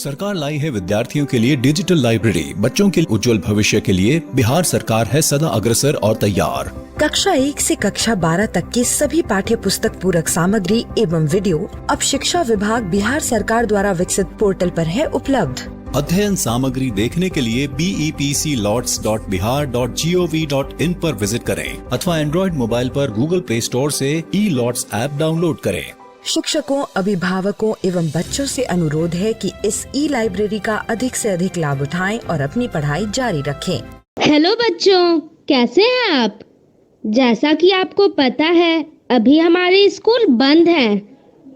सरकार लाई है विद्यार्थियों के लिए डिजिटल लाइब्रेरी। बच्चों के उज्जवल भविष्य के लिए बिहार सरकार है सदा अग्रसर और तैयार। कक्षा 1 से कक्षा 12 तक की सभी पाठ्य पुस्तक पूरक सामग्री एवं वीडियो अब शिक्षा विभाग बिहार सरकार द्वारा विकसित पोर्टल पर है उपलब्ध। अध्ययन सामग्री देखने के लिए BEPCLots.bihar.gov.in पर विजिट करें अथवा एंड्रॉइड मोबाइल पर गूगल प्ले स्टोर से E-Lots ऐप डाउनलोड करें। शिक्षकों, अभिभावकों एवं बच्चों से अनुरोध है कि इस ई-लाइब्रेरी का अधिक से अधिक लाभ उठाएं और अपनी पढ़ाई जारी रखें। हेलो बच्चों, कैसे हैं आप? जैसा कि आपको पता है, अभी हमारे स्कूल बंद हैं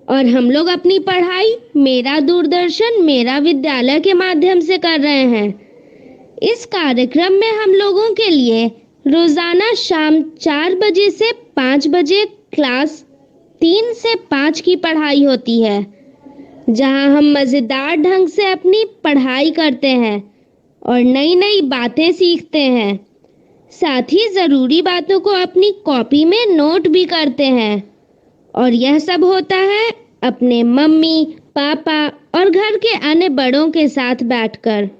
और हम लोग अपनी पढ़ाई मेरा दूरदर्शन मेरा विद्यालय के माध्यम से कर रहे हैं। इस कार्यक्रम में हम लोगों के लिए रोजाना शाम 4 बजे से 5 बजे क्लास 3 से 5 की पढ़ाई होती है, जहां हम मजेदार ढंग से अपनी पढ़ाई करते हैं और नई नई बातें सीखते हैं। साथ ही जरूरी बातों को अपनी कॉपी में नोट भी करते हैं और यह सब होता है अपने मम्मी, पापा और घर के अन्य बड़ों के साथ बैठकर।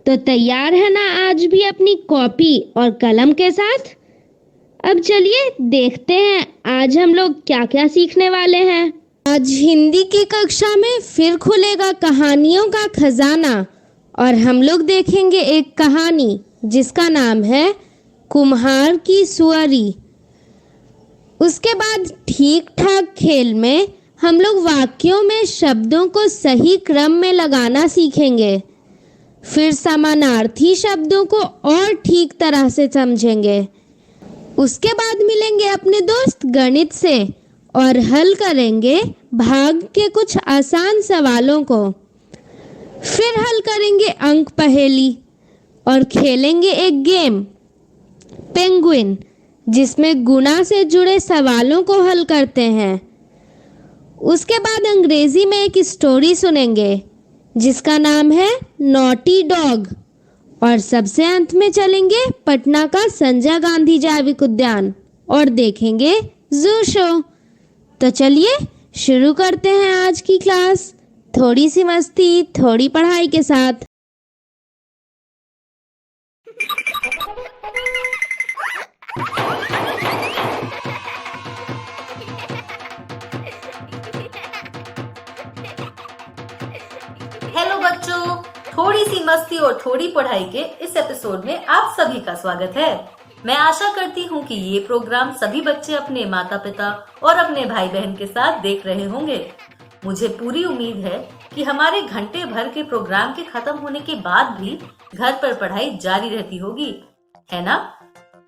तो तैयार है ना आज भी अपनी कॉपी और कलम के साथ? अब चलिए देखते हैं आज हम लोग क्या क्या सीखने वाले हैं। आज हिंदी की कक्षा में फिर खुलेगा कहानियों का खजाना और हम लोग देखेंगे एक कहानी जिसका नाम है कुम्हार की सुअरी। उसके बाद ठीक ठाक खेल में हम लोग वाक्यों में शब्दों को सही क्रम में लगाना सीखेंगे। फिर समानार्थी शब्दों को और ठीक तरह से समझेंगे। उसके बाद मिलेंगे अपने दोस्त गणित से और हल करेंगे भाग के कुछ आसान सवालों को। फिर हल करेंगे अंक पहेली और खेलेंगे एक गेम पेंगुइन, जिसमें गुणा से जुड़े सवालों को हल करते हैं। उसके बाद अंग्रेजी में एक स्टोरी सुनेंगे जिसका नाम है नॉटी डॉग और सबसे अंत में चलेंगे पटना का संजय गांधी जैविक उद्यान और देखेंगे जू शो। तो चलिए शुरू करते हैं आज की क्लास, थोड़ी सी मस्ती थोड़ी पढ़ाई के साथ। हेलो बच्चों, थोड़ी सी मस्ती और थोड़ी पढ़ाई के इस एपिसोड में आप सभी का स्वागत है। मैं आशा करती हूँ कि ये प्रोग्राम सभी बच्चे अपने माता पिता और अपने भाई बहन के साथ देख रहे होंगे। मुझे पूरी उम्मीद है कि हमारे घंटे भर के प्रोग्राम के खत्म होने के बाद भी घर पर पढ़ाई जारी रहती होगी, है ना?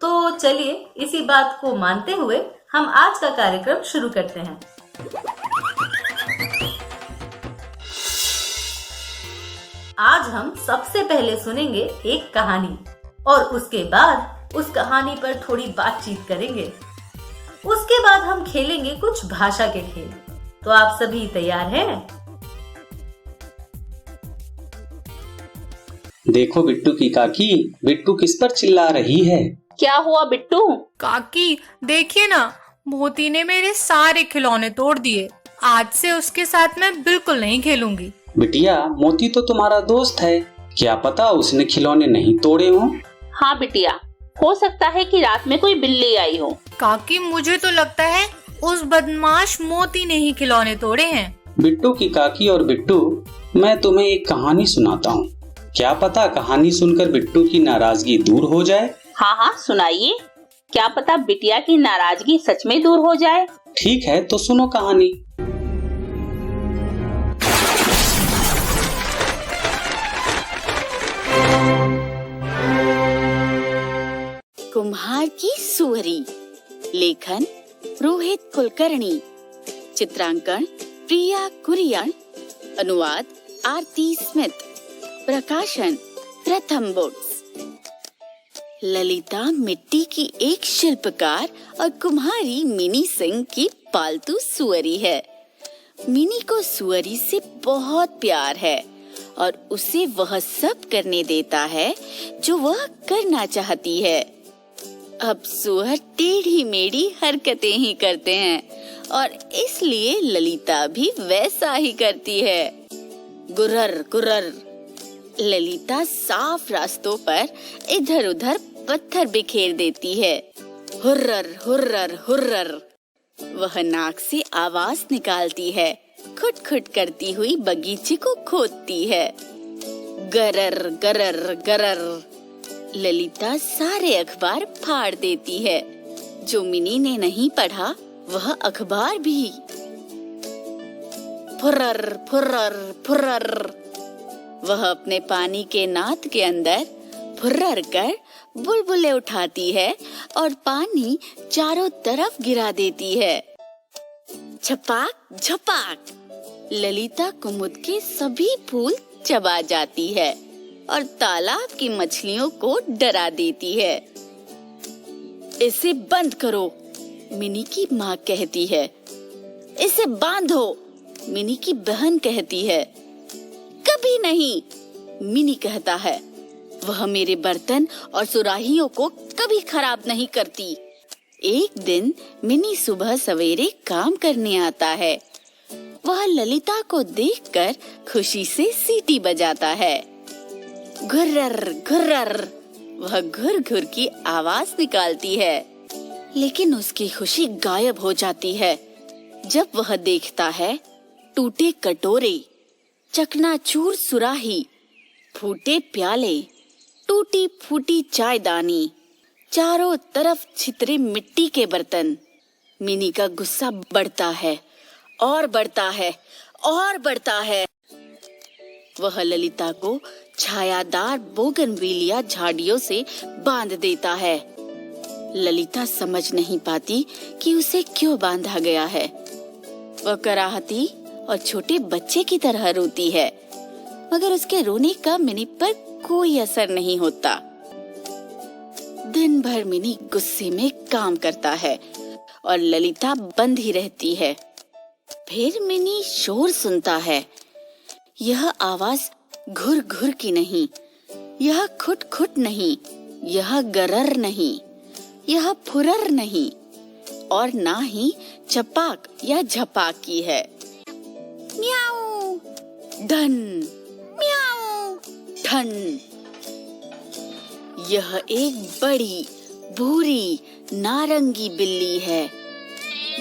तो चलिए इसी बात को मानते हुए हम आज का कार्यक्रम शुरू करते हैं। आज हम सबसे पहले सुनेंगे एक कहानी और उसके बाद उस कहानी पर थोड़ी बातचीत करेंगे। उसके बाद हम खेलेंगे कुछ भाषा के खेल। तो आप सभी तैयार हैं? देखो बिट्टू की काकी, बिट्टू किस पर चिल्ला रही है? क्या हुआ बिट्टू? काकी देखिए ना, मोती ने मेरे सारे खिलौने तोड़ दिए। आज से उसके साथ मैं बिल्कुल नहीं खेलूंगी। बिटिया, मोती तो तुम्हारा दोस्त है, क्या पता उसने खिलौने नहीं तोड़े हों। हाँ बिटिया, हो सकता है कि रात में कोई बिल्ली आई हो। काकी मुझे तो लगता है उस बदमाश मोती ने ही खिलौने तोड़े हैं। बिट्टू की काकी और बिट्टू, मैं तुम्हें एक कहानी सुनाता हूँ। क्या पता कहानी सुनकर बिट्टू की नाराजगी दूर हो जाए। हाँ हाँ सुनाइए, क्या पता बिटिया की नाराजगी सच में दूर हो जाए। ठीक है तो सुनो कहानी। कुम्हार की सुअरी। लेखन रोहित कुलकर्णी। चित्रांकन प्रिया कुरियन। अनुवाद आरती स्मिथ। प्रकाशन प्रथम बुक्स। ललिता मिट्टी की एक शिल्पकार और कुम्हारी मिनी सिंह की पालतू सुअरी है। मिनी को सुअरी से बहुत प्यार है और उसे वह सब करने देता है जो वह करना चाहती है। अब सुअर टेढ़ी मेढ़ी हरकतें ही करते हैं और इसलिए ललिता भी वैसा ही करती है। गुर्रर गुर्रर। ललिता साफ रास्तों पर इधर उधर पत्थर बिखेर देती है। Hurray hurray hurray. वह नाक से आवाज निकालती है, खुट खुट करती हुई बगीचे को खोदती है। गरर गरर गरर। ललिता सारे अखबार फाड़ देती है। जो मिनी ने नहीं पढ़ा वह अखबार भी। फुर्रर फुर्रर फुर्रर। वह अपने पानी के नाद के अंदर फुर्रर कर बुलबुले उठाती है और पानी चारों तरफ गिरा देती है। छपाक झपाक। ललिता कुमुद के सभी फूल चबा जाती है और तालाब की मछलियों को डरा देती है। इसे बंद करो, मिनी की माँ कहती है। इसे बांधो, मिनी की बहन कहती है। कभी नहीं, मिनी कहता है। वह मेरे बर्तन और सुराहियों को कभी खराब नहीं करती। एक दिन मिनी सुबह सवेरे काम करने आता है। वह ललिता को देखकर खुशी से सीटी बजाता है। घुर्रर घुर्रर। वह घुर घुर की आवाज निकालती है, लेकिन उसकी खुशी गायब हो जाती है जब वह देखता है टूटे कटोरे, चकनाचूर सुराही, फूटे प्याले, टूटी फूटी चायदानी, चारों तरफ छितरे मिट्टी के बर्तन। मिनी का गुस्सा बढ़ता है और बढ़ता है और बढ़ता है। वह ललिता को छायादार बोगनविलिया झाड़ियों से बांध देता है। ललिता समझ नहीं पाती कि उसे क्यों बांधा गया है। वह कराहती और छोटे बच्चे की तरह रोती है, मगर उसके रोने का मिनी पर कोई असर नहीं होता। दिन भर मिनी गुस्से में काम करता है और ललिता बंद ही रहती है। फिर मिनी शोर सुनता है। यह आवाज घुर घुर की नहीं, यह खुट खुट नहीं, यह गरर नहीं, यह फुरर नहीं और ना ही चपाक या झपाक की है। म्याऊ धन, म्याऊ धन। यह एक बड़ी भूरी नारंगी बिल्ली है।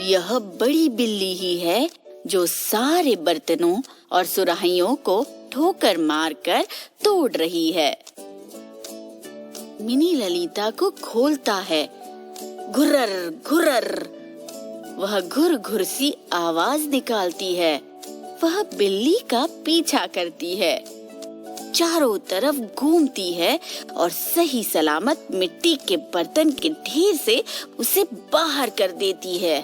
यह बड़ी बिल्ली ही है जो सारे बर्तनों और सुराहियों को ठोकर मारकर तोड़ रही है। मिनी ललिता को खोलता है। घुर्रर घुर्रर। वह घुर घुर सी आवाज निकालती है। वह बिल्ली का पीछा करती है, चारों तरफ घूमती है और सही सलामत मिट्टी के बर्तन के ढेर से उसे बाहर कर देती है।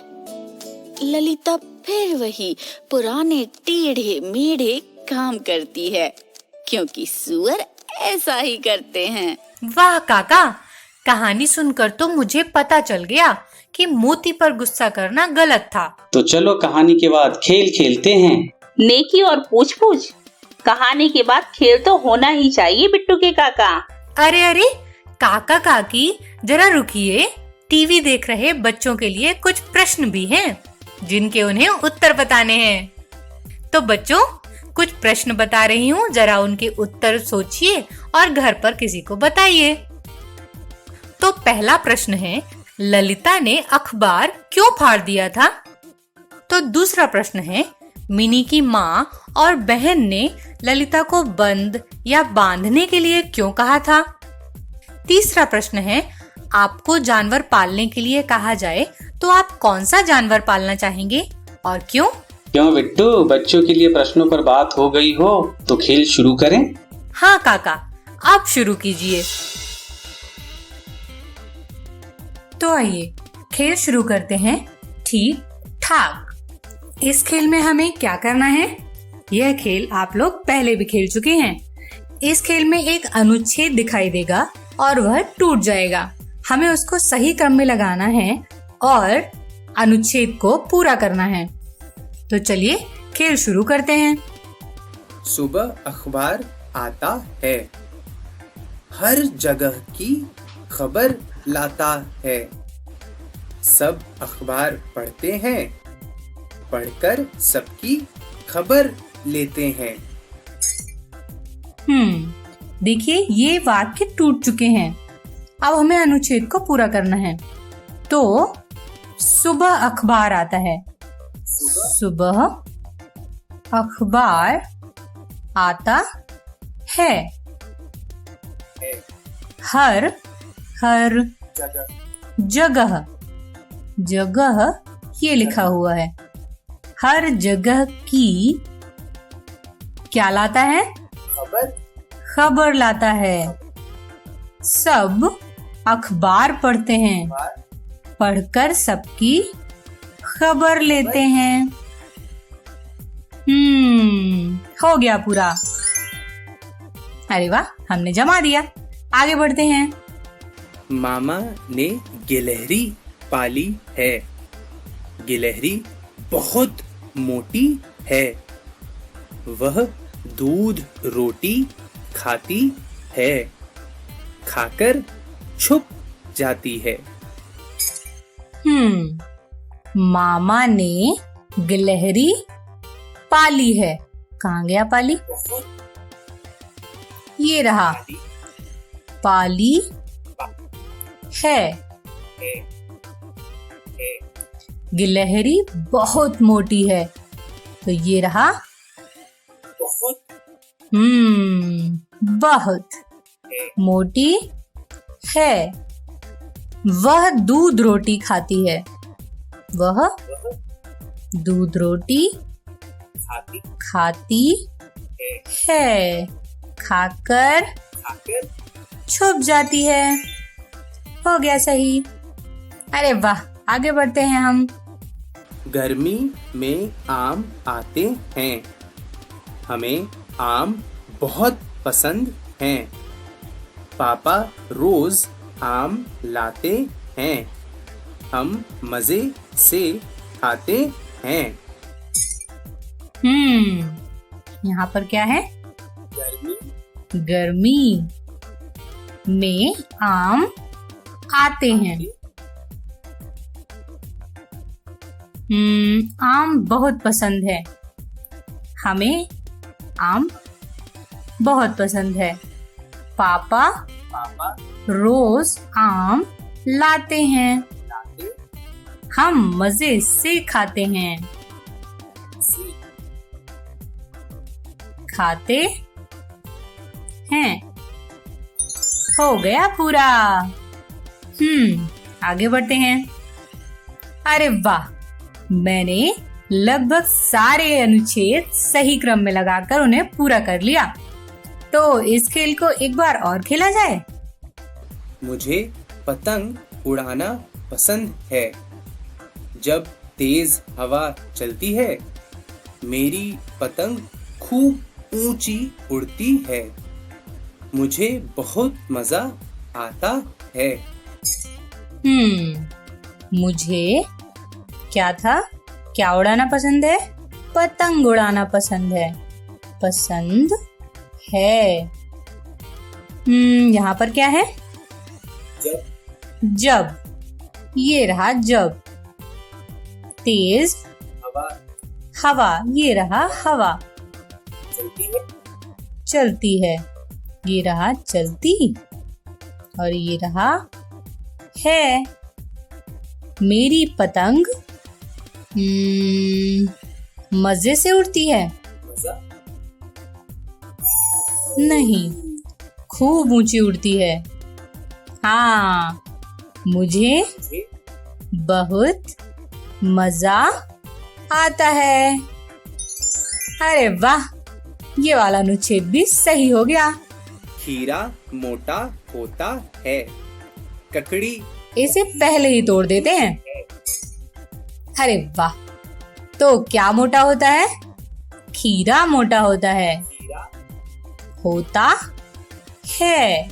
ललिता फिर वही पुराने टेढ़े मेढ़े काम करती है, क्योंकि सुअर ऐसा ही करते हैं। वाह काका, कहानी सुनकर तो मुझे पता चल गया कि मोती पर गुस्सा करना गलत था। तो चलो कहानी के बाद खेल खेलते हैं। नेकी और पूछ पूछ। कहानी के बाद खेल तो होना ही चाहिए बिट्टू के काका। अरे अरे काका काकी जरा रुकिए, टीवी देख रहे बच्चों के लिए कुछ प्रश्न भी हैं जिनके उन्हें उत्तर बताने हैं। तो बच्चों कुछ प्रश्न बता रही हूँ, जरा उनके उत्तर सोचिए और घर पर किसी को बताइए। तो पहला प्रश्न है, ललिता ने अखबार क्यों फाड़ दिया था? तो दूसरा प्रश्न है, मिनी की माँ और बहन ने ललिता को बंद या बांधने के लिए क्यों कहा था? तीसरा प्रश्न है, आपको जानवर पालने के लिए कहा जाए तो आप कौन सा जानवर पालना चाहेंगे और क्यों? क्यों बिट्टू, बच्चों के लिए प्रश्नों पर बात हो गई हो तो खेल शुरू करें? हाँ काका, आप शुरू कीजिए। तो आइए खेल शुरू करते हैं। ठीक ठाक। इस खेल में हमें क्या करना है? यह खेल आप लोग पहले भी खेल चुके हैं। इस खेल में एक अनुच्छेद दिखाई देगा और वह टूट जाएगा। हमें उसको सही क्रम में लगाना है और अनुच्छेद को पूरा करना है। तो चलिए खेल शुरू करते हैं। सुबह अखबार आता है, हर जगह की खबर लाता है। सब अखबार पढ़ते हैं, पढ़कर सबकी खबर लेते हैं। देखिए ये वाक्य टूट चुके हैं। अब हमें अनुच्छेद को पूरा करना है। तो सुबह अखबार आता है। सुबह अखबार आता है। हर जगह जगह ये लिखा हुआ है। हर जगह की क्या लाता है? खबर लाता है। सब अखबार पढ़ते हैं। पढ़कर सबकी खबर लेते हैं। हो गया पूरा। अरे वाह, हमने जमा दिया। आगे बढ़ते हैं। मामा ने गिलहरी पाली है। गिलहरी बहुत मोटी है। वह दूध रोटी खाती है। खाकर छुप जाती है। मामा ने गिलहरी पाली है। कहाँ गया पाली? ये रहा। पाली है। गिलहरी बहुत मोटी है। तो ये रहा बहुत मोटी है। वह दूध रोटी खाती है। वह दूध रोटी खाती है। खाकर छुप जाती है। हो गया सही। अरे वाह, आगे बढ़ते हैं हम। गर्मी में आम आते हैं। हमें आम बहुत पसंद हैं। पापा रोज आम लाते हैं। हम मजे से खाते हैं। यहाँ पर क्या है? गर्मी में आम आते हैं। आम बहुत पसंद है। हमें आम बहुत पसंद है। पापा रोज आम लाते हैं। हम मजे से खाते हैं। खाते हैं। हो गया पूरा। आगे बढ़ते हैं। अरे वाह, मैंने लगभग सारे अनुच्छेद सही क्रम में लगाकर उन्हें पूरा कर लिया। तो इस खेल को एक बार और खेला जाए। मुझे पतंग उड़ाना पसंद है। जब तेज हवा चलती है, मेरी पतंग खूब ऊंची उड़ती है। मुझे बहुत मजा आता है। मुझे क्या था? क्या उड़ाना पसंद है? पतंग उड़ाना पसंद है। पसंद है। यहाँ पर क्या है? जब। ये रहा जब। तेज हवा। ये रहा हवा। चलती है। ये रहा चलती। और ये रहा है। मेरी पतंग मजे से उड़ती है। नहीं, खूब ऊंची उड़ती है। हाँ, मुझे बहुत मजा आता है। अरे वाह, ये वाला अनुच्छेद भी सही हो गया। खीरा मोटा होता है। ककड़ी इसे पहले ही तोड़ देते हैं। अरे वाह, तो क्या मोटा होता है? खीरा मोटा होता है। होता है।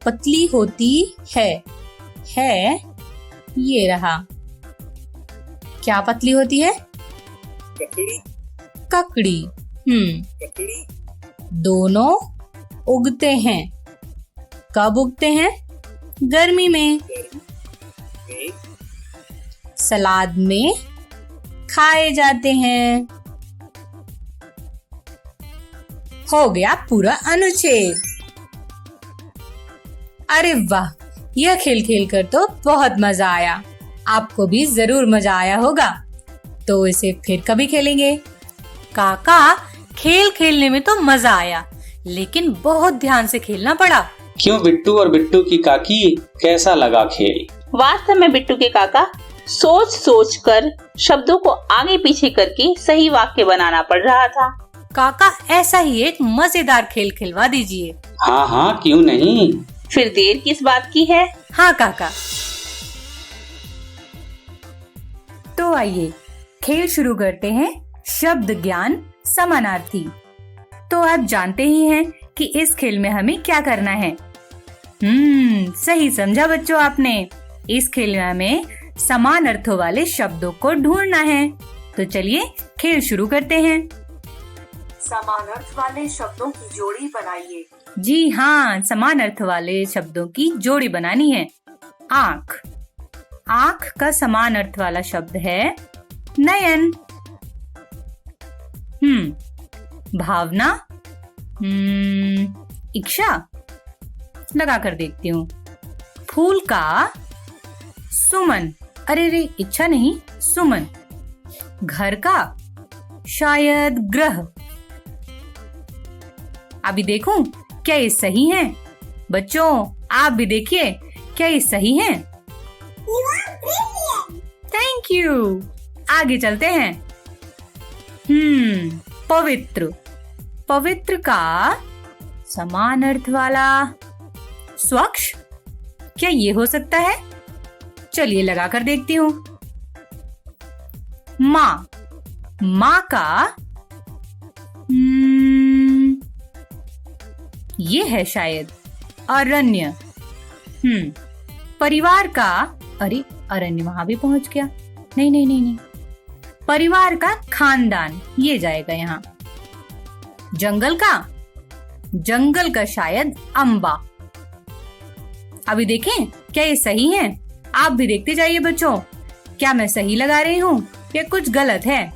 पतली होती है। है ये रहा। क्या पतली होती है? ककड़ी। दोनों उगते हैं। कब उगते हैं? गर्मी में। सलाद में खाए जाते हैं। हो गया पूरा अनुच्छेद। अरे वाह, यह खेल खेल कर तो बहुत मजा आया। आपको भी जरूर मजा आया होगा, तो इसे फिर कभी खेलेंगे। काका, खेल खेलने में तो मजा आया, लेकिन बहुत ध्यान से खेलना पड़ा। क्यों बिट्टू और बिट्टू की काकी, कैसा लगा खेल? वास्तव में बिट्टू के काका सोच सोच कर शब्दों को आगे पीछे करके सही वाक्य बनाना पड़ रहा था। काका, ऐसा ही एक मजेदार खेल खिलवा दीजिए। हाँ हाँ, क्यों नहीं। फिर देर किस बात की है? हाँ काका। तो आइए खेल शुरू करते हैं। शब्द ज्ञान समानार्थी। तो आप जानते ही हैं कि इस खेल में हमें क्या करना है। सही समझा बच्चों आपने। इस खेल में हमें समान अर्थों वाले शब्दों को ढूंढना है। तो चलिए खेल शुरू करते हैं। समान अर्थ वाले शब्दों की जोड़ी बनाइए। जी हाँ, समान अर्थ वाले शब्दों की जोड़ी बनानी है। आँख। आँख का समान अर्थ वाला शब्द है नयन। भावना। इच्छा। लगा कर देखती हूँ। फूल का सुमन। अरे रे, इच्छा नहीं, सुमन। घर का शायद ग्रह। अभी देखूं क्या ये सही है? बच्चों, आप भी देखिए, क्या ये सही है? Thank you. आगे चलते हैं। पवित्र। पवित्र का समान अर्थ वाला स्वच्छ। क्या ये हो सकता है? चलिए लगा कर देखती हूँ। माँ। माँ का ये है शायद अरण्य। परिवार का, अरे अरण्य वहां भी पहुंच गया। नहीं नहीं नहीं नहीं, परिवार का खानदान, ये जाएगा यहाँ। जंगल का, जंगल का शायद अम्बा। अभी देखें क्या ये सही है? आप भी देखते जाइए बच्चों, क्या मैं सही लगा रही हूँ या कुछ गलत है?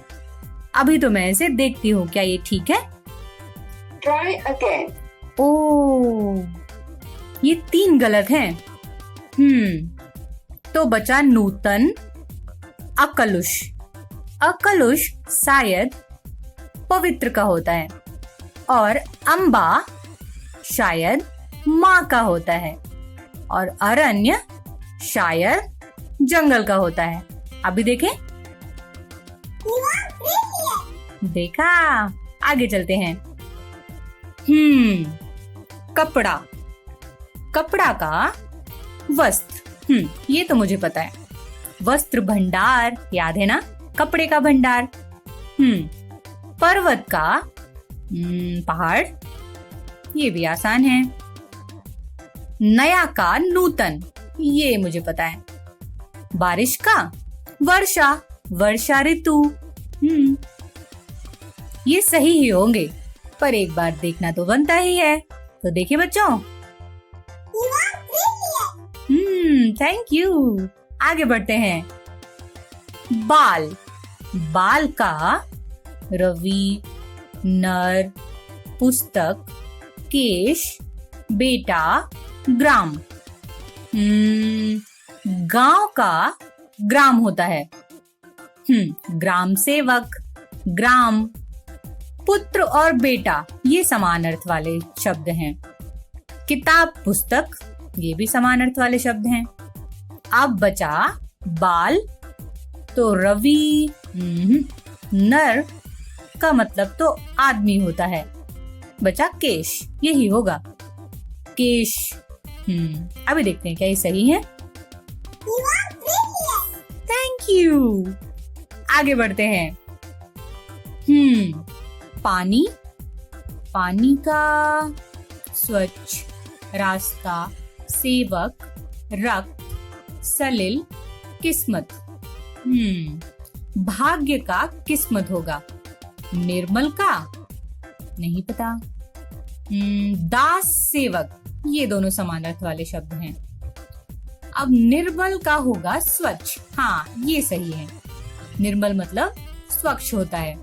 अभी तो मैं इसे देखती हूँ, क्या ये ठीक है? Try again. ओह, ये 3 गलत हैं। तो बचा नूतन, अकलुष। अकलुष शायद पवित्र का होता है और अम्बा शायद माँ का होता है और अरण्य शायद जंगल का होता है। अभी देखें। देखा। आगे चलते हैं। कपड़ा। कपड़ा का वस्त्र। ये तो मुझे पता है। वस्त्र भंडार, याद है ना? कपड़े का भंडार। पर्वत का पहाड़, ये भी आसान है। नया का नूतन, ये मुझे पता है। बारिश का वर्षा, वर्षा ऋतु। ये सही ही होंगे, पर एक बार देखना तो बनता ही है। तो देखिए बच्चों। Thank you. आगे बढ़ते हैं। बाल। बाल का रवि, नर, पुस्तक, केश, बेटा, ग्राम। गांव का ग्राम होता है। ग्राम सेवक, ग्राम। पुत्र और बेटा, ये समान अर्थ वाले शब्द हैं। किताब, पुस्तक, ये भी समान अर्थ वाले शब्द हैं। अब बचा बाल, तो रवि, नर का मतलब तो आदमी होता है। बचा केश, यही होगा, केश। अभी देखते हैं क्या ये सही है। Thank you. आगे बढ़ते हैं। पानी। पानी का स्वच्छ, रास्ता, सेवक, रक्त, सलिल, किस्मत। भाग्य का किस्मत होगा। निर्मल का नहीं पता। दास, सेवक, ये दोनों समान अर्थ वाले शब्द हैं। अब निर्मल का होगा स्वच्छ। हाँ, ये सही है। निर्मल मतलब स्वच्छ होता है।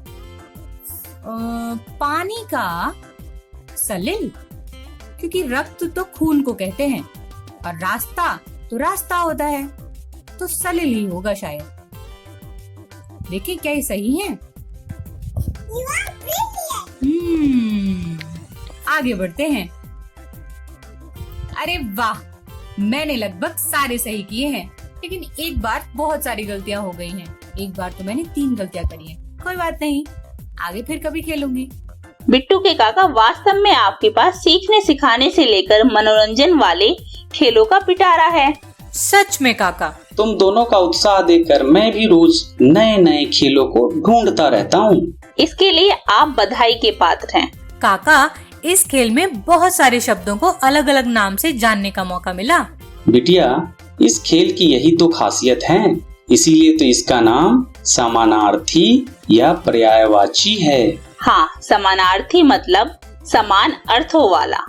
पानी का सलिल, क्योंकि रक्त तो खून को कहते हैं और रास्ता तो रास्ता होता है, तो सलिल ही होगा शायद। देखिए क्या ये सही है? आगे बढ़ते हैं। अरे वाह, मैंने लगभग सारे सही किए हैं, लेकिन एक बार बहुत सारी गलतियां हो गई हैं। एक बार तो मैंने 3 गलतियां करी हैं। कोई बात नहीं, आगे फिर कभी खेलूंगी। बिट्टू के काका वास्तव में आपके पास सीखने सिखाने से लेकर मनोरंजन वाले खेलों का पिटारा है। सच में काका। तुम दोनों का उत्साह देखकर मैं भी रोज नए नए खेलों को ढूंढता रहता हूँ। इसके लिए आप बधाई के पात्र हैं। काका, इस खेल में बहुत सारे शब्दों को अलग अलग नाम से जानने का मौका मिला। बिटिया, इस खेल की यही तो खासियत है, इसीलिए तो इसका नाम समानार्थी या पर्यायवाची है। हाँ, समानार्थी मतलब समान अर्थों वाला।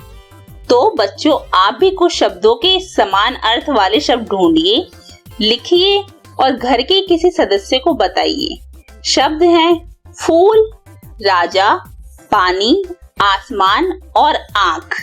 तो बच्चों, आप भी कुछ शब्दों के समान अर्थ वाले शब्द ढूंढिए, लिखिए और घर के किसी सदस्य को बताइए। शब्द हैं फूल, राजा, पानी, आसमान और आँख।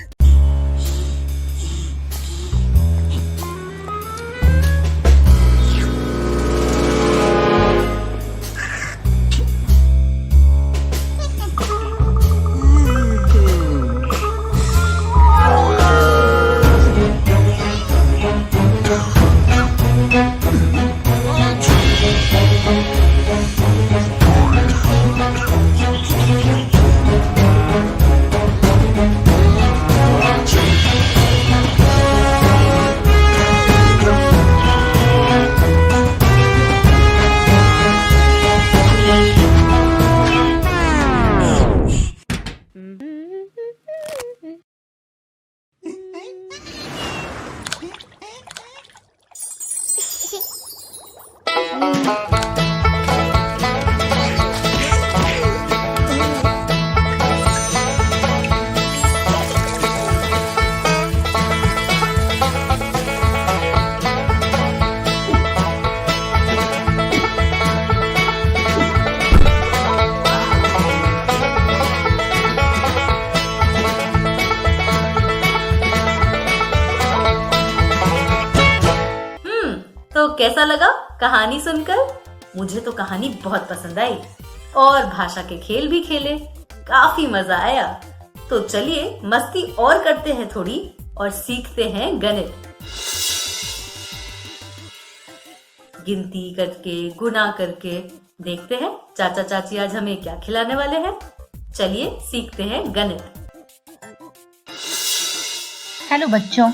तो कैसा लगा कहानी सुनकर? मुझे तो कहानी बहुत पसंद आई और भाषा के खेल भी खेले, काफी मजा आया। तो चलिए मस्ती और करते हैं थोड़ी और सीखते हैं गणित। गिनती करके, गुना करके देखते हैं चाचा चाची आज हमें क्या खिलाने वाले हैं। चलिए सीखते हैं गणित। हेलो बच्चों,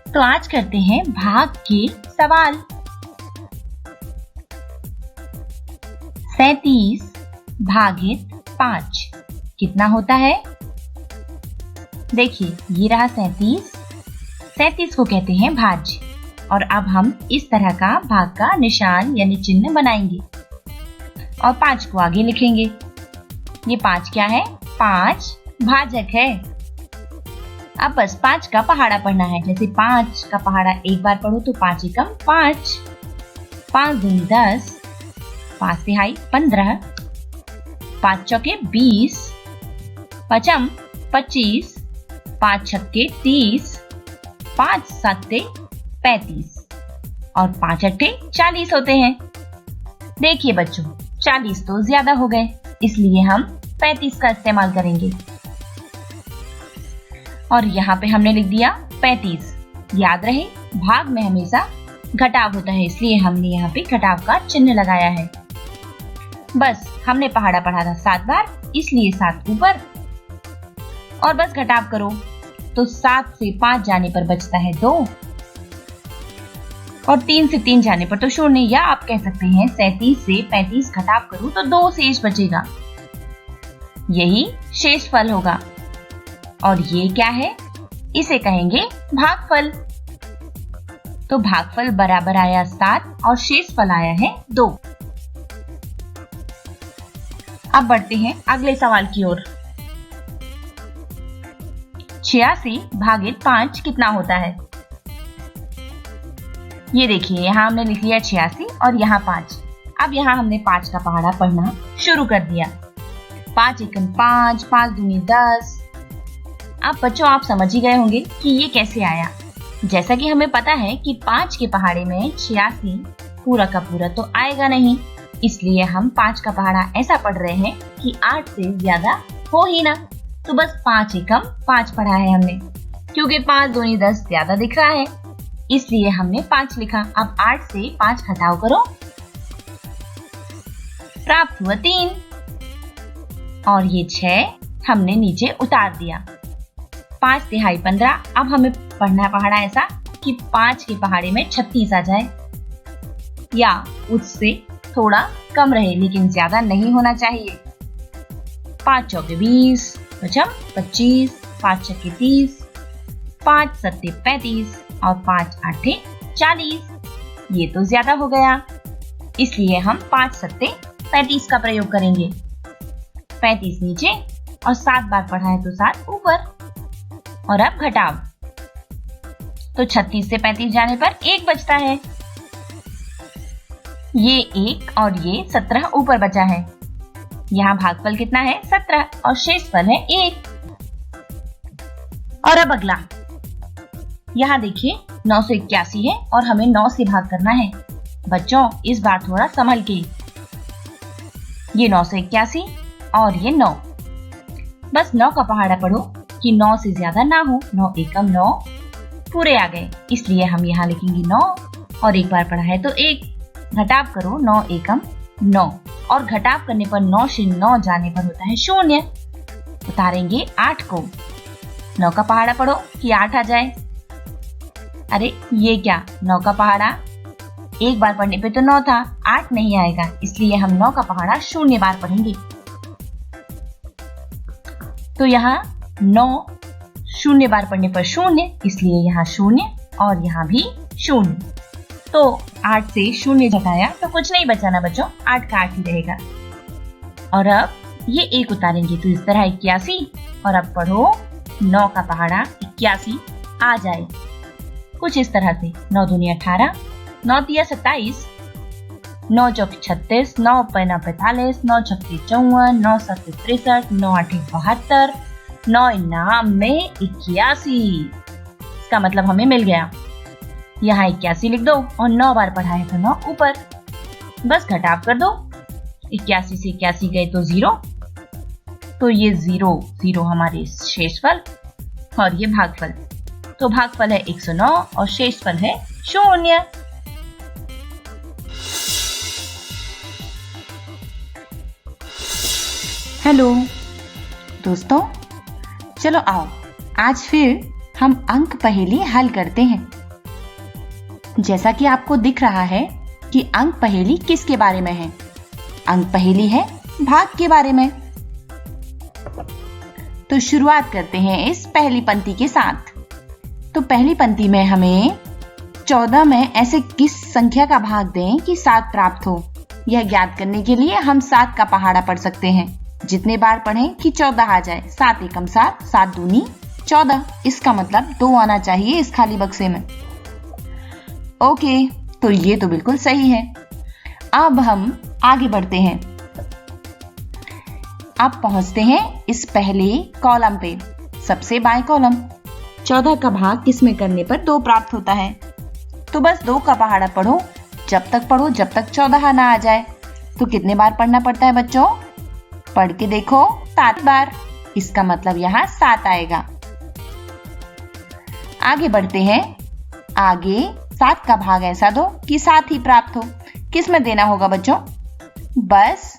तो आज करते हैं भाग के सवाल। 37 भागित 5 कितना होता है? देखिए, ये रहा 37। 37 को कहते हैं भाज्य, और अब हम इस तरह का भाग का निशान यानी चिन्ह बनाएंगे और 5 को आगे लिखेंगे। ये 5 क्या है? 5 भाजक है। अब बस 5 का पहाड़ा पढ़ना है। जैसे 5 का पहाड़ा एक बार पढ़ो तो 5 एकम 5, 5 दूनी 10, 5 तिहाई 15, 5 चौके 20, 5 25, 5 छक्के 30, 5 सत्ते 35 और 5 अट्ठे 40 होते हैं। देखिए बच्चों, 40 तो ज्यादा हो गए, इसलिए हम 35 का इस्तेमाल करेंगे। और यहाँ पे हमने लिख दिया 35। याद रहे, भाग में हमेशा घटाव होता है, इसलिए हमने यहाँ पे घटाव का चिन्ह लगाया है। बस हमने पहाड़ा पढ़ा था 7 बार, इसलिए 7 ऊपर और बस घटाव करो तो 7 से 5 जाने पर बचता है 2 और 3 से 3 जाने पर तो 0, या आप कह सकते हैं 37 से 35 घटाव करूं तो 2 शेष बचेगा। यही शेषफल होगा। और ये क्या है? इसे कहेंगे भागफल। तो भागफल बराबर आया 7 और शेषफल आया है 2। अब बढ़ते हैं अगले सवाल की ओर। 86 भागित 5 कितना होता है? ये देखिए, यहाँ हमने लिख लिया 86 और यहाँ 5। अब यहाँ हमने 5 का पहाड़ा पढ़ना शुरू कर दिया। 5 एकम 5, 5 दूनी 10। अब बच्चों आप समझ ही गए होंगे कि ये कैसे आया। जैसा कि हमें पता है कि 5 के पहाड़े में 86 पूरा का पूरा तो आएगा नहीं, इसलिए हम 5 का पहाड़ा ऐसा पढ़ रहे हैं कि 8 से ज्यादा हो ही ना। तो बस 5 एकम 5 पढ़ा है हमने, क्योंकि 5 दूनी 10 ज्यादा दिख रहा है, इसलिए हमने 5 लिखा। अब 8 से 5 घटाव करो, प्राप्त हुआ 3 और ये 6 हमने नीचे उतार दिया। 5 तिहाई 15। अब हमें पढ़ना पहाड़ा ऐसा कि 5 के पहाड़े में 36 आ जाए या उससे थोड़ा कम रहे, लेकिन ज्यादा नहीं होना चाहिए। 5 चौके 20, 25, 5 छक्के 30, 5 सत्ते 35 और 5 आठे 40। ये तो ज्यादा हो गया, इसलिए हम 5 सत्ते 35 का प्रयोग करेंगे। 35 नीचे और 7 बार पढ़ा है तो 7 ऊपर। और अब घटाव, तो 36 से 35 जाने पर 1 बचता है। ये 1 और ये 17 ऊपर बचा है। यहाँ भागफल कितना है? 17 और शेषफल है 1। और अब अगला, यहाँ देखिए 981 है और हमें 9 से भाग करना है। बच्चों इस बार थोड़ा संभल के, ये 981 और ये 9। बस 9 का पहाड़ा पढ़ो कि 9 से ज्यादा ना हो। 9 एकम 9 पूरे आ गए, इसलिए हम यहाँ लिखेंगे 9 और एक बार पढ़ा है तो 1। घटाव करो, 9 एकम 9 और घटाव करने पर 9 से 9 जाने पर होता है 0। उतारेंगे 8 को। 9 का पहाड़ा पढ़ो कि 8 आ जाए। अरे ये क्या, 9 का पहाड़ा एक बार पढ़ने पे तो 9 था, 8 नहीं आएगा, इसलिए हम 9 का पहाड़ा 0 बार पढ़ेंगे। तो यहाँ 9 0 बार पढ़ने पर 0, इसलिए यहाँ 0 और यहाँ भी 0। तो 8 से 0 घटाया तो कुछ नहीं बचा ना बच्चों, 8 का 8 ही रहेगा। और अब ये 1 उतारेंगे तो इस तरह 81। और अब पढ़ो 9 का पहाड़ा 81 आ जाए कुछ इस तरह से। 9 दूनी 18, 9 तिया 27, 9 चौक 36, 9 पैना 45, 9 छक्के 54, 9 सत्ते 63, 9 आठे 72, 9 इनाम में 81। इसका मतलब हमें मिल गया। यहाँ 81 लिख दो और 9 बार पढ़ा है तो 9 ऊपर। बस घटाव कर दो, 81 से 81 गए तो 0, तो ये 0 हमारे शेषफल और ये भागफल। तो भागफल है 109 और शेषफल है 0। हेलो दोस्तों, चलो आओ आज फिर हम अंक पहेली हल करते हैं। जैसा कि आपको दिख रहा है कि अंक पहेली किसके बारे में है। अंक पहेली है भाग के बारे में। तो शुरुआत करते हैं इस पहली पंक्ति के साथ। तो पहली पंक्ति में हमें 14 में ऐसे किस संख्या का भाग दें कि 7 प्राप्त हो, यह ज्ञात करने के लिए हम 7 का पहाड़ा पढ़ सकते हैं। जितने बार पढ़ें कि 14 आ जाए। 7 एकम 7, 7 दूनी 14। इसका मतलब 2 आना चाहिए इस खाली बक्से में। ओके, तो ये तो बिल्कुल सही है। अब हम आगे बढ़ते हैं। अब पहुंचते हैं इस पहले कॉलम पे, सबसे बाएं कॉलम। 14 का भाग किसमें करने पर 2 प्राप्त होता है। तो बस 2 का पहाड़ा पढ़ो, जब तक 14 ना आ जाए। तो कितने बार पढ़ना पड़ता है बच्चों? पढ़ के देखो, 7 बार। इसका मतलब यहाँ 7 आएगा। आगे बढ़ते हैं। आगे 7 का भाग ऐसा दो कि 7 ही प्राप्त हो। किस में देना होगा बच्चों? बस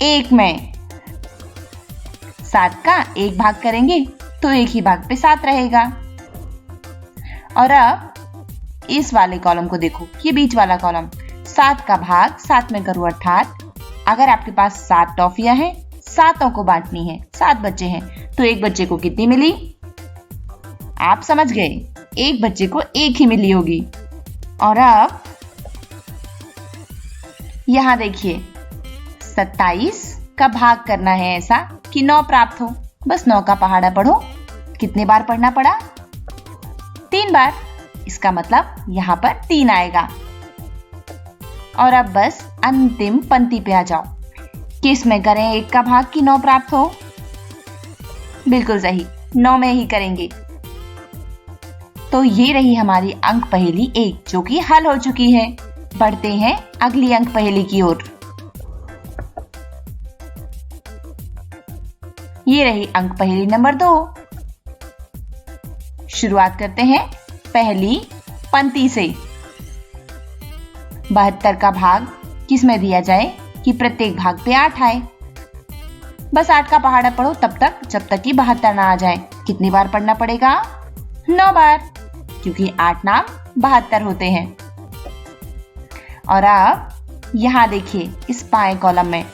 1 में। 7 का 1 भाग करेंगे तो 1 ही भाग पे 7 रहेगा। और अब इस वाले कॉलम को देखो, ये बीच वाला कॉलम। 7 का भाग 7 में करो, अर्थात अगर आपके पास 7 टॉफियां हैं, 7 को बांटनी है, 7 बच्चे हैं, तो एक बच्चे को कितनी मिली? आप समझ गए, एक बच्चे को 1 ही मिली होगी। और अब यहां देखिए, 27 का भाग करना है ऐसा कि 9 प्राप्त हो। बस 9 का पहाड़ा पढ़ो। कितने बार पढ़ना पड़ा? 3 बार। इसका मतलब यहां पर 3 आएगा। और अब बस अंतिम पंक्ति पे आ जाओ किस में करें 1 का भाग कि 9 प्राप्त हो? बिल्कुल सही, 9 में ही करेंगे। तो ये रही हमारी अंक पहेली 1 जो कि हल हो चुकी है। बढ़ते हैं अगली अंक पहेली की ओर। ये रही अंक पहेली नंबर 2। शुरुआत करते हैं पहली पंक्ति से। 72 का भाग किस में दिया जाए कि प्रत्येक भाग पे 8 आए? बस 8 का पहाड़ा पढ़ो तब तक जब तक कि 72 ना आ जाए। कितनी बार पढ़ना पड़ेगा? 9 बार, क्योंकि 8 नाम 72 होते हैं। और अब यहाँ देखिए इस बाएं कॉलम में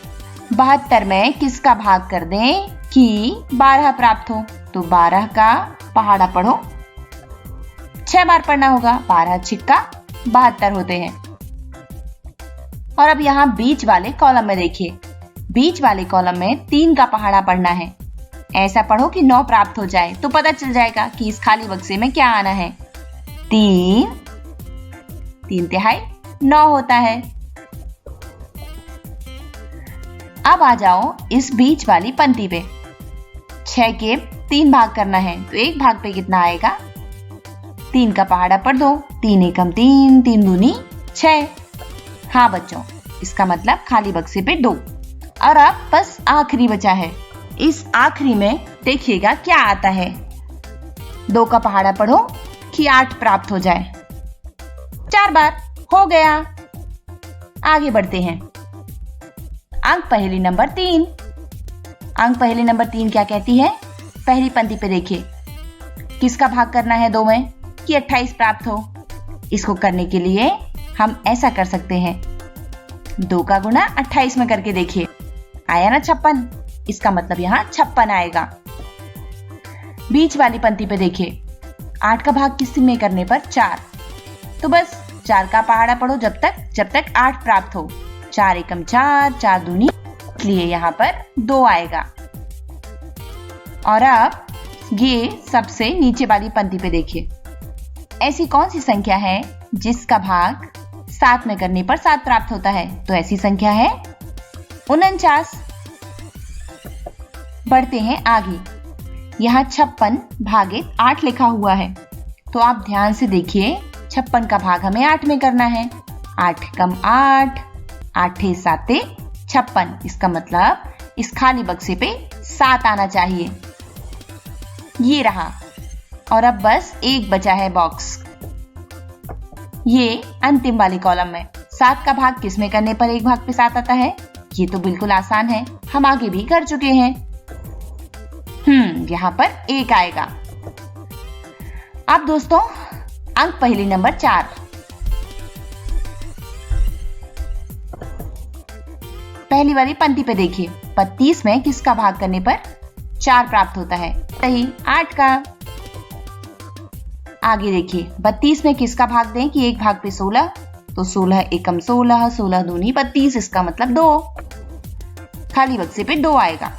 72 में किसका भाग कर दें कि 12 प्राप्त हो? तो 12 का पहाड़ा पढ़ो, 6 बार पढ़ना होगा। 12 छिक्का 72 होते हैं। और अब यहाँ बीच वाले कॉलम में देखिए, बीच वाले कॉलम में 3 का पहाड़ा पढ़ना है। ऐसा पढ़ो कि 9 प्राप्त हो जाए, तो पता चल जाएगा कि इस खाली बक्से में क्या आना है। 3 3/3 9 होता है। अब आ जाओ इस बीच वाली पंक्ति पे। 6 के 3 भाग करना है, तो 1 भाग पे कितना आएगा? 3 का पहाड़ा पढ़ दो। 3 एकम 3, 3 दूनी 6। हाँ बच्चों, इसका मतलब खाली बक्से पे 2। और अब बस आखिरी बचा है। इस आखिरी में देखिएगा क्या आता है। 2 का पहाड़ा पढ़ो कि 8 प्राप्त हो जाए। 4 बार हो गया। आगे बढ़ते हैं। अंक पहेली नंबर 3। अंक पहेली नंबर 3 क्या कहती है? पहली पंक्ति पे देखिए, किसका भाग करना है 2 में कि 28 प्राप्त हो? इसको करने के लिए हम ऐसा कर सकते हैं, 2 का गुणा 28 में करके देखिए। आया ना 56? इसका मतलब यहाँ 56 आएगा। बीच वाली पंक्ति पे देखिए, 8 का भाग किस में करने पर? 4। तो बस 4 का पहाड़ा पढ़ो जब तक 8 प्राप्त हो। 4 एकम 4, 4 दूनी, इसलिए यहाँ पर 2 आएगा। और अब ये सबसे नीचे वाली पंक्ति पे देखिए, ऐसी कौन सी संख्या है जिसका भाग 7 में करने पर 7 प्राप्त होता है? तो ऐसी संख्या है 49। बढ़ते हैं आगे। यहाँ 56 भागे 8 लिखा हुआ है, तो आप ध्यान से देखिए 56 का भाग हमें 8 में करना है। 8 कम 8, 8 7 56। इसका मतलब इस खाली बक्से पे 7 आना चाहिए। ये रहा। और अब बस एक बचा है बॉक्स, ये अंतिम वाले कॉलम में। 7 का भाग किस में करने पर 1 भाग पे 7 आता है? ये तो बिल्कुल आसान है, हम आगे भी कर चुके हैं। यहाँ पर 1 आएगा। अब दोस्तों अंक पहेली नंबर 4। पहली वाली पंक्ति पे देखिए, 32 में किसका भाग करने पर 4 प्राप्त होता है? सही, 8 का। आगे देखिए, 32 में किसका भाग दें कि 1 भाग पे 16? तो 16 एकम 16, 16 दूनी 32। इसका मतलब 2। खाली बक्से पे 2 आएगा।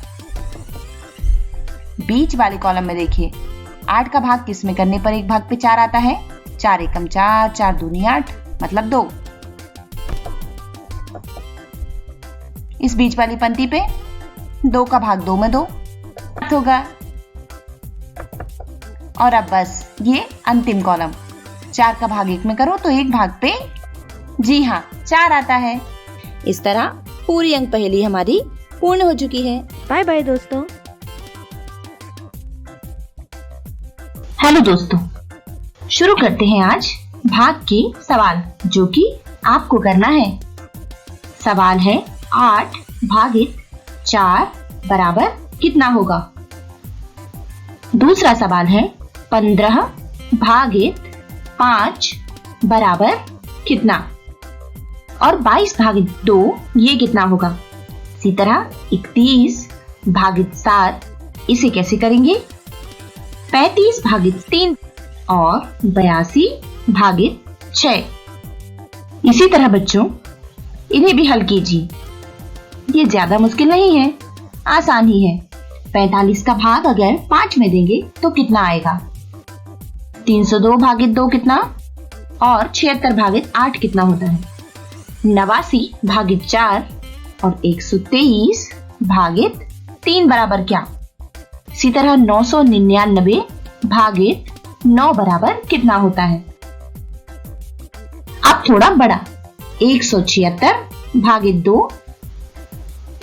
बीच वाले कॉलम में देखिए, 8 का भाग किस में करने पर 1 भाग पे 4 आता है? 4 एकम 4, 4 दूनी 8, मतलब 2। इस बीच वाली पंक्ति पे 2 का भाग 2 में 2 होगा। और अब बस ये अंतिम कॉलम, 4 का भाग 1 में करो तो 1 भाग पे, जी हाँ, 4 आता है। इस तरह पूरी अंक पहेली हमारी पूर्ण हो चुकी है। बाय बाय दोस्तों। हेलो दोस्तों, शुरू करते हैं आज भाग के सवाल जो कि आपको करना है। सवाल है 8 भागित 4 बराबर कितना होगा? दूसरा सवाल है 15 भागित 5 बराबर कितना? और 22 भागित 2 ये कितना होगा? इसी तरह 31 भागित 7 इसे कैसे करेंगे? 35 भागित 3 और 82 भागित 6। इसी तरह बच्चों इन्हें भी हल कीजिए। ये ज्यादा मुश्किल नहीं है, आसान ही है। 45 का भाग अगर 5 में देंगे तो कितना आएगा? 302 भागित 2 कितना? और 76 भागित 8 कितना होता है? 89 भागित 4 और 123 भागित 3 बराबर क्या? इसी तरह 999 भागित 9 बराबर कितना होता है? अब थोड़ा बड़ा, 176 भागित 2,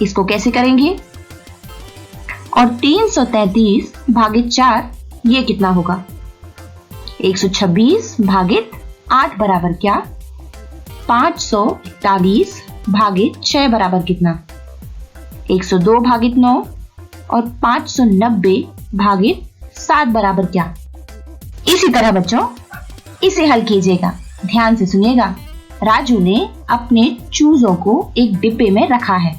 इसको कैसे करेंगे? और 333 भागित 4, ये कितना होगा? 126 भागित 8 बराबर क्या? 541 भागित 6 बराबर कितना? 102 भागित 9 और 590 भागित 7 बराबर क्या? इसी तरह बच्चों इसे हल कीजिएगा। ध्यान से सुनिएगा। राजू ने अपने चूजों को एक डिब्बे में रखा है।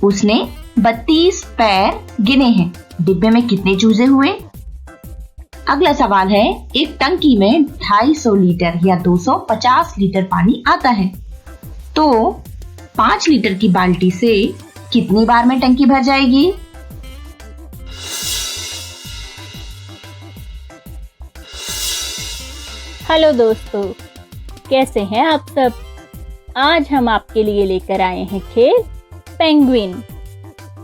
उसने 32 पैर गिने हैं। डिब्बे में कितने चूजे हुए? अगला सवाल है, एक टंकी में 250 लीटर या 250 लीटर पानी आता है, तो 5 लीटर की बाल्टी से कितनी बार में टंकी भर जाएगी? हेलो दोस्तों, कैसे हैं आप सब? आज हम आपके लिए लेकर आए हैं खेल पेंगुइन।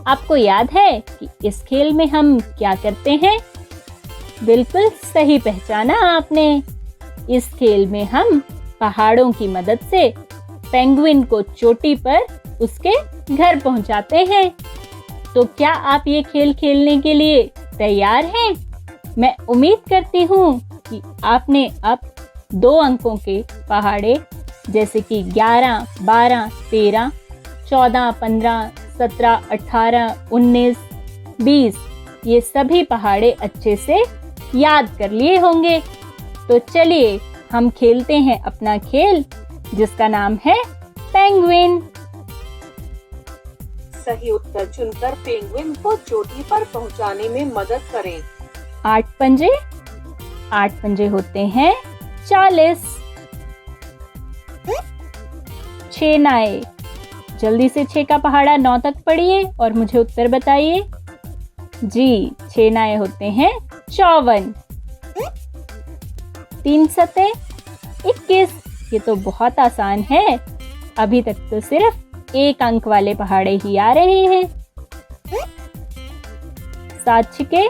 आपको याद है कि इस खेल में हम क्या करते हैं? बिल्कुल सही पहचाना आपने। इस खेल में हम पहाड़ों की मदद से पेंगुइन को चोटी पर उसके घर पहुंचाते हैं। तो क्या आप ये खेल खेलने के लिए तैयार हैं? मैं उम्मीद करती हूँ कि आपने अब 2 अंकों के पहाड़े जैसे कि 11, 12, 13, 14, 15, 17, 18, 19, 20 ये सभी पहाड़े अच्छे से याद कर लिए होंगे। तो चलिए हम खेलते हैं अपना खेल जिसका नाम है पेंगुइन। सही उत्तर चुनकर पेंगुइन को चोटी पर पहुंचाने में मदद करें। 8 पंजे, 8 पंजे होते हैं 40। 6 नाए, जल्दी से 6 का पहाड़ा 9 तक पढ़िए और मुझे उत्तर बताइए। जी, 6 नाए होते हैं 54। 3 सते 21, ये तो बहुत आसान है। अभी तक तो सिर्फ 1 अंक वाले पहाड़े ही आ रहे हैं। 7 छिके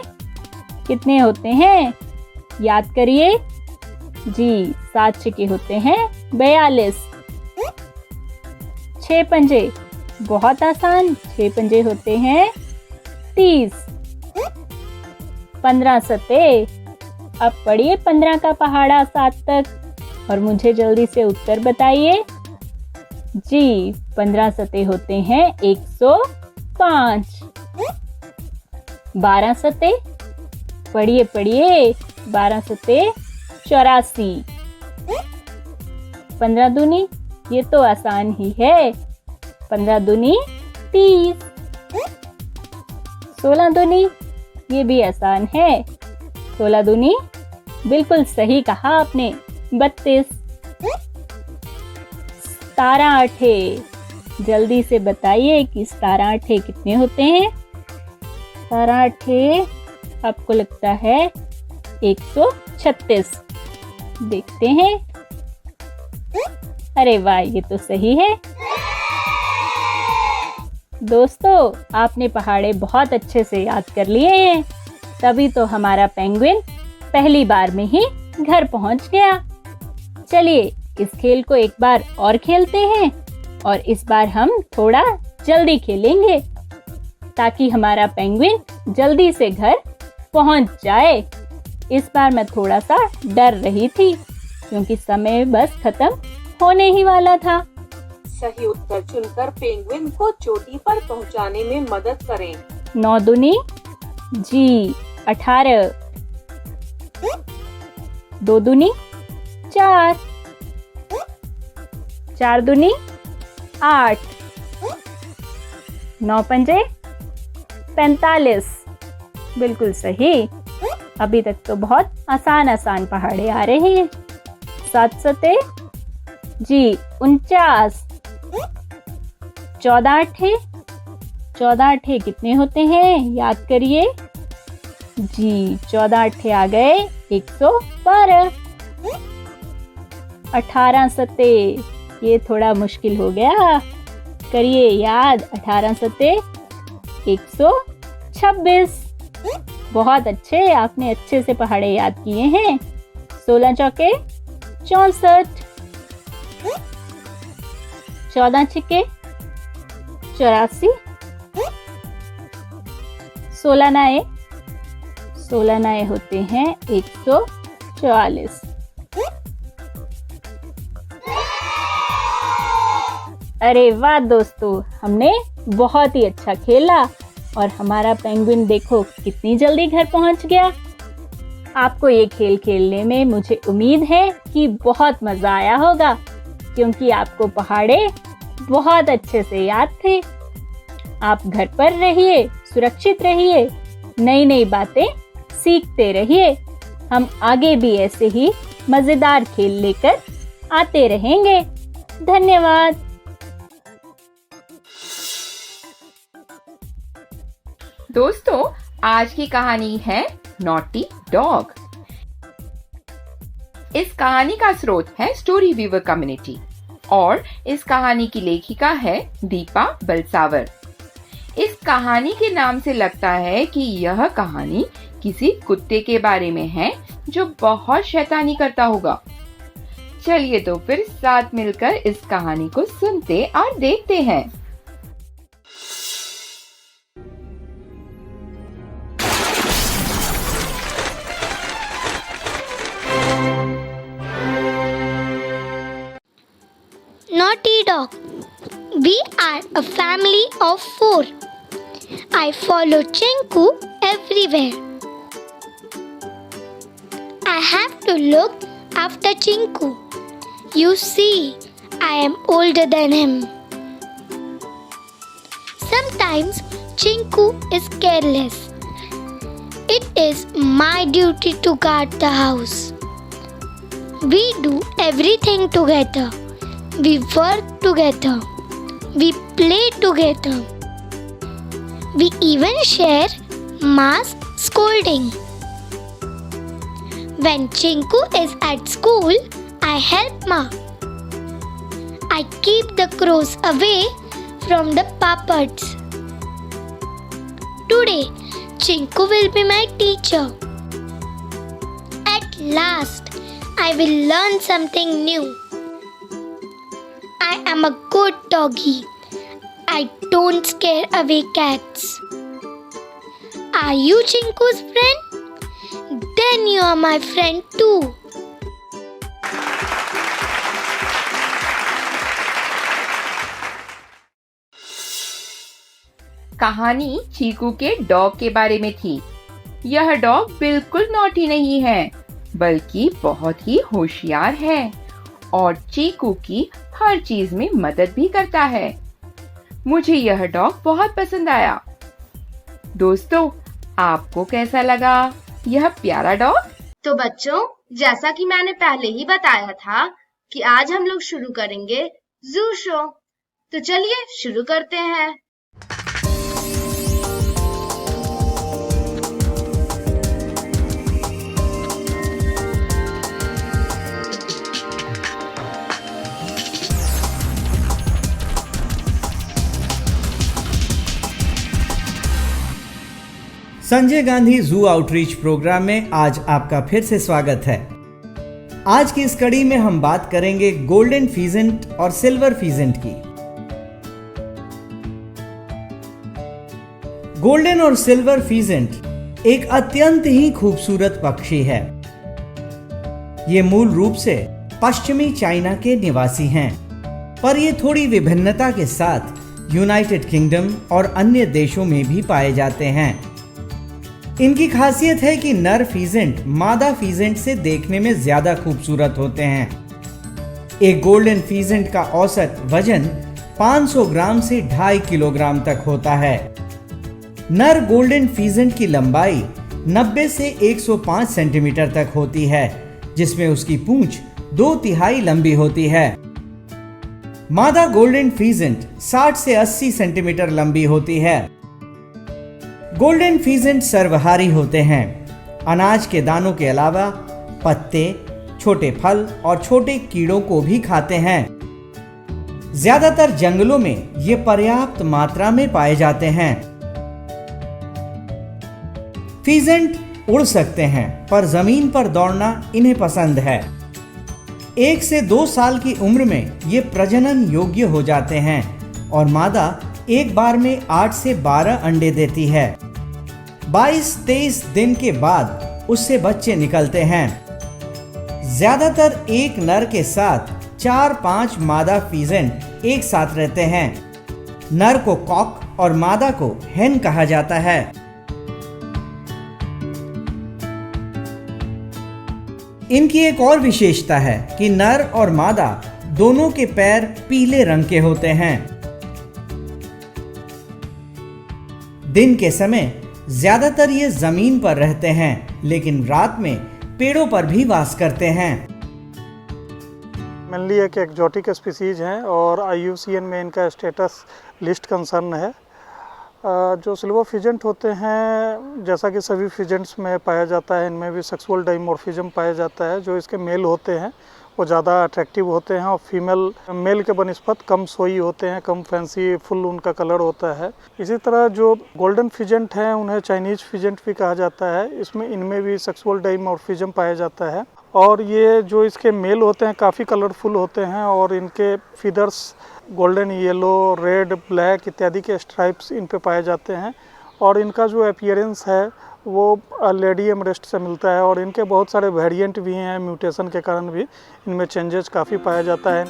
कितने होते हैं? याद करिए। जी, 7 छिके होते हैं 42। 6 पंजे, बहुत आसान, 6 पंजे होते हैं 30। 15 सते, अब पढ़िए 15 का पहाड़ा 7 तक और मुझे जल्दी से उत्तर बताइए। जी, 15 सते होते हैं 105। 12 सते, पढ़िए पढ़िए, 12 सते 84। 15 दूनी, ये तो आसान ही है, 15 दूनी 30। 16 दूनी, ये भी आसान है, 16 दूनी बिल्कुल सही कहा आपने, 32। 17 आठे, जल्दी से बताइए कि 17 आठे कितने होते हैं? 17 आठे आपको लगता है 136। देखते हैं। अरे वाह, ये तो सही है। दोस्तों, आपने पहाड़े बहुत अच्छे से याद कर लिए हैं, तभी तो हमारा पेंगुइन पहली बार में ही घर पहुंच गया। चलिए इस खेल को एक बार और खेलते हैं और इस बार हम थोड़ा जल्दी खेलेंगे ताकि हमारा पेंगुइन जल्दी से घर पहुंच जाए। इस बार मैं थोड़ा सा डर रही थी क्योंकि समय बस खत्म होने ही वाला था। सही उत्तर चुनकर पेंगुइन को चोटी पर पहुंचाने में मदद करें। 9 दूनी, जी 18। 2 दूनी 4। 4 दूनी 8। 9 पंजे 45। बिल्कुल सही। अभी तक तो बहुत आसान आसान पहाड़े आ रहे हैं। 7 सते, जी 49। 14 आठे, 14 आठे कितने होते हैं? याद करिए। जी 14 आठे आ गए 112। 18 सते, ये थोड़ा मुश्किल हो गया, करिए याद 18 सते 126। बहुत अच्छे, आपने अच्छे से पहाड़े याद किए हैं। 16 चौके 64, 14 छिक्के 84, 16 नाए होते हैं 144। अरे वाह दोस्तों, हमने बहुत ही अच्छा खेला और हमारा पेंगुइन देखो कितनी जल्दी घर पहुंच गया। आपको ये खेल खेलने में मुझे उम्मीद है कि बहुत मजा आया होगा, क्योंकि आपको पहाड़े बहुत अच्छे से याद थे। आप घर पर रहिए, सुरक्षित रहिए, नई नई बातें सीखते रहिए। हम आगे भी ऐसे ही मजेदार खेल लेकर आते रहेंगे। धन्यवाद। दोस्तों, आज की कहानी है नॉटी डॉग। इस कहानी का स्रोत है स्टोरी वीवर कम्युनिटी और इस कहानी की लेखिका है दीपा बलसावर। इस कहानी के नाम से लगता है कि यह कहानी किसी कुत्ते के बारे में है जो बहुत शैतानी करता होगा। चलिए तो फिर साथ मिलकर इस कहानी को सुनते और देखते हैं। Naughty dog. We are a family of 4. I follow Chinku everywhere. I have to look after Chinku. You see, I am older than him. Sometimes Chinku is careless. It is my duty to guard the house. We do everything together. We work together. We play together. We even share mass scolding. When Chinku is at school, I help Ma. I keep the crows away from the puppets. Today, Chinku will be my teacher. At last, I will learn something new. I am a good doggy. I don't scare away cats. Are you Chinku's friend? Then you are my friend too. कहानी चीकू के dog के बारे में थी। यह dog बिल्कुल naughty नहीं है, बल्कि बहुत ही होशियार है और चीकू की हर चीज में मदद भी करता है। मुझे यह डॉग बहुत पसंद आया। दोस्तों, आपको कैसा लगा यह प्यारा डॉग? तो बच्चों, जैसा कि मैंने पहले ही बताया था कि आज हम लोग शुरू करेंगे जू शो। तो चलिए शुरू करते हैं। संजय गांधी जू आउटरीच प्रोग्राम में आज आपका फिर से स्वागत है। आज की इस कड़ी में हम बात करेंगे गोल्डन फीजेंट और सिल्वर फीजेंट की। गोल्डन और सिल्वर फीजेंट एक अत्यंत ही खूबसूरत पक्षी है। ये मूल रूप से पश्चिमी चाइना के निवासी हैं, पर ये थोड़ी विभिन्नता के साथ यूनाइटेड किंगडम और अन्य देशों में भी पाए जाते हैं। इनकी खासियत है कि नर फीजेंट मादा फीजेंट से देखने में ज्यादा खूबसूरत होते हैं। एक गोल्डन फीजेंट का औसत वजन 500 ग्राम से 2.5 किलोग्राम तक होता है। नर गोल्डन फीजेंट की लंबाई 90 से 105 सेंटीमीटर तक होती है, जिसमें उसकी पूंछ 2/3 लंबी होती है। मादा गोल्डन फीजेंट 60 से 80 सेंटीमीटर लंबी होती है। गोल्डन फीजेंट सर्वहारी होते हैं। अनाज के दानों के अलावा पत्ते, छोटे फल और छोटे कीड़ों को भी खाते हैं। ज्यादातर जंगलों में ये पर्याप्त मात्रा में पाए जाते हैं। फीजेंट उड़ सकते हैं, पर जमीन पर दौड़ना इन्हें पसंद है। 1 से 2 साल की उम्र में ये प्रजनन योग्य हो जाते हैं और मादा एक बार में 8 से 12 अंडे देती है। 22-23 दिन के बाद उससे बच्चे निकलते हैं। ज्यादातर एक नर के साथ 4-5 मादा फीजेंट एक साथ रहते हैं। नर को कॉक और मादा को हेन कहा जाता है। इनकी एक और विशेषता है कि नर और मादा दोनों के पैर पीले रंग के होते हैं। दिन के समय ज्यादातर ये जमीन पर रहते हैं, लेकिन रात में पेड़ों पर भी वास करते हैं। मेनली एक एक्जोटिक स्पीसीज हैं और IUCN में इनका स्टेटस लिस्ट कंसर्न है। जो सिल्वर फिजेंट होते हैं, जैसा कि सभी फिजेंट्स में पाया जाता है, इनमें भी सेक्सुअल डाइमॉर्फिज्म पाया जाता है। जो इसके मेल होते हैं वो ज़्यादा अट्रैक्टिव होते हैं और फीमेल मेल के बनिस्बत कम सोई होते हैं, कम फैंसी फुल उनका कलर होता है। इसी तरह जो गोल्डन फिजेंट हैं उन्हें चाइनीज फिजेंट भी कहा जाता है। इनमें भी सेक्सुअल डाइमॉर्फिज्म पाया जाता है और ये जो इसके मेल होते हैं काफ़ी कलरफुल होते हैं और इनके feathers golden, yellow, red, black इत्यादि के स्ट्राइप्स इन पे पाए जाते हैं और इनका जो अपीयरेंस है वो लेडी एमरेस्ट से मिलता है और इनके बहुत सारे वेरिएंट भी हैं। म्यूटेशन के कारण भी इनमें चेंजेस काफ़ी पाया जाता है।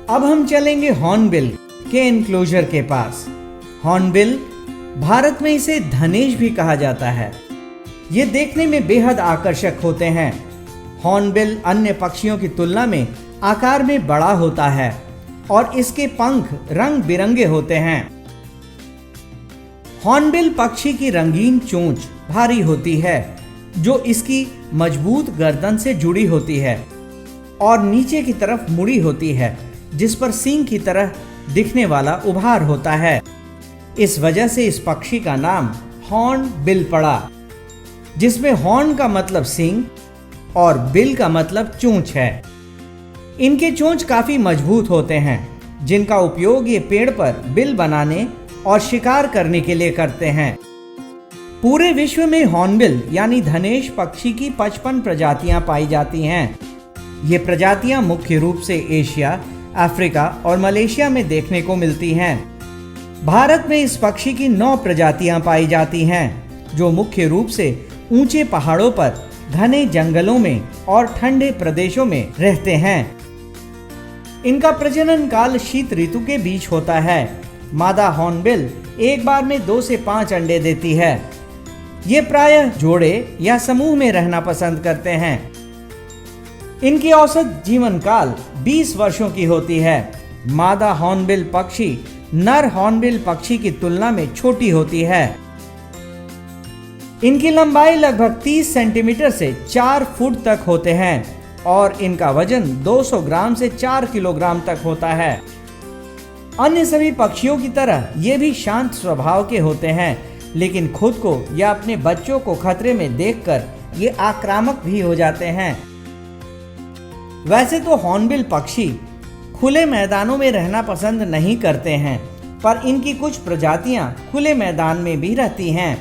अब हम चलेंगे हॉर्नबिल के एनक्लोजर के पास। हॉर्नबिल, भारत में इसे धनेश भी कहा जाता है। ये देखने में बेहद आकर्षक होते हैं। हॉर्नबिल अन्य पक्षियों की तुलना में आकार में बड़ा होता है और इसके पंख रंग बिरंगे होते हैं। हॉर्नबिल पक्षी की रंगीन चोंच भारी होती है जो इसकी मजबूत गर्दन से जुड़ी होती है और नीचे की तरफ मुड़ी होती है, जिस पर सींग की तरह दिखने वाला उभार होता है। इस वजह से इस पक्षी का नाम हॉर्नबिल पड़ा, जिसमें हॉर्न का मतलब सींग और बिल का मतलब चोंच है। इनके चोंच काफी मजबूत होते हैं, जिनका उपयोग ये पेड़ पर बिल बनाने और शिकार करने के लिए करते हैं। पूरे विश्व में हॉर्नबिल यानी धनेश पक्षी की 55 प्रजातियां पाई जाती हैं। ये प्रजातियां मुख्य रूप से एशिया, अफ्रीका और मलेशिया में देखने को मिलती हैं। भारत में इस पक्षी की 9 प्रजातियां पाई जाती हैं, जो मुख्य रूप से ऊंचे पहाड़ों पर, घने जंगलों में और ठंडे प्रदेशों में रहते हैं। इनका प्रजनन काल शीत ऋतु के बीच होता है। मादा हॉर्नबिल एक बार में 2 से 5 अंडे देती है। ये प्रायः जोड़े या समूह में रहना पसंद करते हैं। इनकी औसत जीवन काल 20 वर्षों की होती है। मादा हॉर्नबिल पक्षी नर हॉर्नबिल पक्षी की तुलना में छोटी होती है। इनकी लंबाई लगभग 30 सेंटीमीटर से 4 फुट तक होते हैं और इनका वजन 200 ग्राम से 4 किलोग्राम तक होता है। अन्य सभी पक्षियों की तरह ये भी शांत स्वभाव के होते हैं, लेकिन खुद को या अपने बच्चों को खतरे में देखकर ये आक्रामक भी हो जाते हैं। वैसे तो हॉर्नबिल पक्षी खुले मैदानों में रहना पसंद नहीं करते हैं, पर इनकी कुछ प्रजातियां खुले मैदान में भी रहती हैं।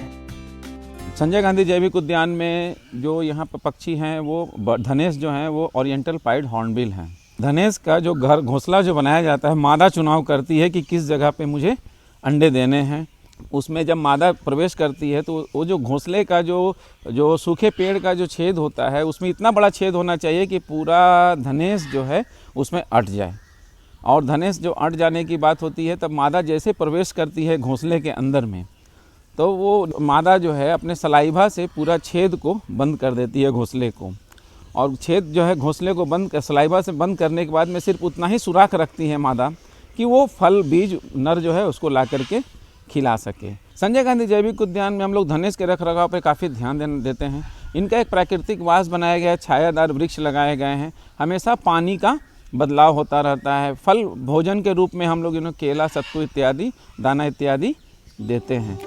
संजय गांधी जैविक उद्यान में जो यहाँ पर पक्षी हैं वो धनेश जो हैं वो ओरिएंटल पाइड हॉर्नबिल हैं। धनेश का जो घर घोंसला जो बनाया जाता है, मादा चुनाव करती है कि किस जगह पे मुझे अंडे देने हैं। उसमें जब मादा प्रवेश करती है तो वो जो घोंसले का जो सूखे पेड़ का जो छेद होता है, उसमें इतना बड़ा छेद होना चाहिए कि पूरा धनेश जो है उसमें अट जाए। और धनेश जो अट जाने की बात होती है, तब मादा जैसे प्रवेश करती है घोंसले के अंदर में, तो वो मादा जो है अपने सलाइवा से पूरा छेद को बंद कर देती है घोंसले को। और छेद जो है घोंसले को सलाइवा से बंद करने के बाद में सिर्फ उतना ही सुराख रखती है मादा कि वो फल बीज नर जो है उसको ला करके खिला सके। संजय गांधी जैविक उद्यान में हम लोग धनेश के रख रखाव पे काफ़ी ध्यान देते हैं। इनका एक प्राकृतिक वास बनाया गया है, छायादार वृक्ष लगाए गए हैं, हमेशा पानी का बदलाव होता रहता है। फल भोजन के रूप में हम लोग इन्हें केला, सत्तू इत्यादि, दाना इत्यादि देते हैं।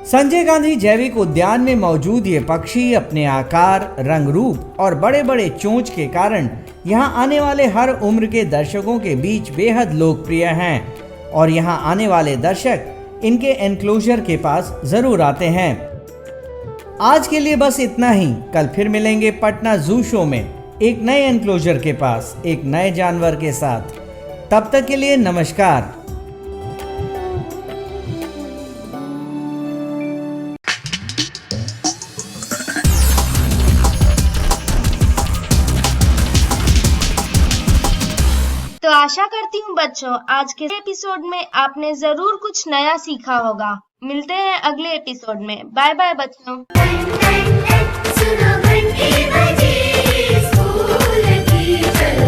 संजय गांधी जैविक उद्यान में मौजूद ये पक्षी अपने आकार, रंग रूप और बड़े बड़े चोंच के कारण यहाँ आने वाले हर उम्र के दर्शकों के बीच बेहद लोकप्रिय हैं और यहाँ आने वाले दर्शक इनके एनक्लोजर के पास जरूर आते हैं। आज के लिए बस इतना ही। कल फिर मिलेंगे पटना जू शो में एक नए एनक्लोजर के पास एक नए जानवर के साथ। तब तक के लिए नमस्कार। तो आशा करती हूँ बच्चों आज के एपिसोड में आपने जरूर कुछ नया सीखा होगा। मिलते हैं अगले एपिसोड में। बाय बाय बच्चों। सुनो घंटी बजे स्कूल की चलो।